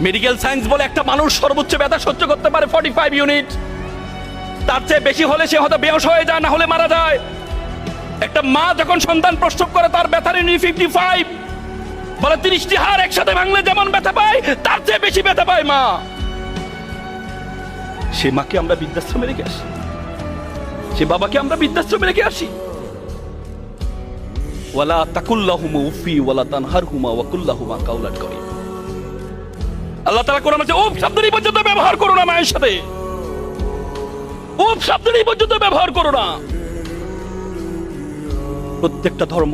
Medical science বলে একটা মানুষ সর্বোচ্চ ব্যথা সহ্য করতে পারে 45 ইউনিট, তার চেয়ে বেশি হলে সে হয়তো বেহুশ হয়ে যায়, না হলে মারা যায়। একটা মা যখন সন্তান প্রসব করে তার ব্যথার ইউনিট 55, বলে 30টি হাড় একসাথে ভাঙলে যেমন ব্যথা পায় তার চেয়ে বেশি ব্যথা পায় মা। সে মাকে আমরা বৃদ্ধাশ্রমে রেখে আসি, সে বাবাকে আমরা বৃদ্ধাশ্রমে রেখে আসি। ওয়ালা তাকুল্লাহুমা উফি ওয়ালা তানহারহুমা ওয়া কুল্লাহুমা কাওলান কারীম। আল্লাহ তাআলা কোরআনে বলেছে উফ শব্দটি পর্যন্ত ব্যবহার করো না মায়ের সাথে, উফ শব্দটি পর্যন্ত ব্যবহার করো না। প্রত্যেকটা ধর্ম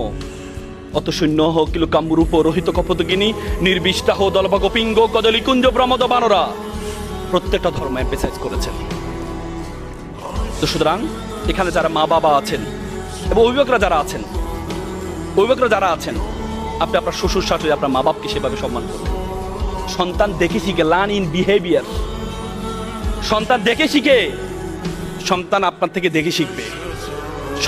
অত সৈন্য হোক কিলু কাম্বুরূপ রোহিত কপতগিনী নির্বিষ্টাহ দলভা গোপিঙ্গ কদলি কুঞ্জ ব্রহ্মদ বানরা, প্রত্যেকটা ধর্ম এমফাসাইজ করেছেন। তো সুতরাং এখানে যারা মা বাবা আছেন এবং অভিভাবকরা যারা আছেন, আপনি আপনার শ্বশুর শাশুড়ি আপনার মা বাপকে সেভাবে সম্মান করবেন। সন্তান দেখে শিখে, লার্ন ইন বিহেভিয়ার। সন্তান দেখে শিখে, সন্তান আপনার থেকে দেখে শিখবে।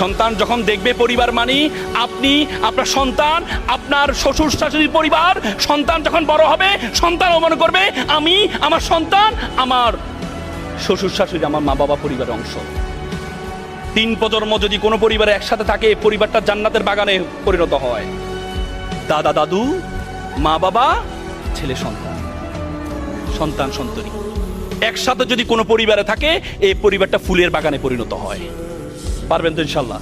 সন্তান যখন দেখবে পরিবার মানে আপনি, আপনার সন্তান, আপনার শ্বশুর শাশুড়ির পরিবার, সন্তান যখন বড় হবে সন্তান মনে করবে আমি, আমার সন্তান, আমার শ্বশুর শাশুড়ি আমার মা বাবা পরিবারের অংশ। 3 প্রজন্ম যদি কোনো পরিবারে একসাথে থাকে, পরিবারটা জান্নাতের বাগানে পরিণত হয়। দাদা দাদু, মা বাবা, ছেলে সন্তান, সন্তান সন্ততি একসাথে যদি কোনো পরিবারে থাকে, এই পরিবারটা ফুলের বাগানে পরিণত হয়। পারবেন তো ইনশাল্লাহ?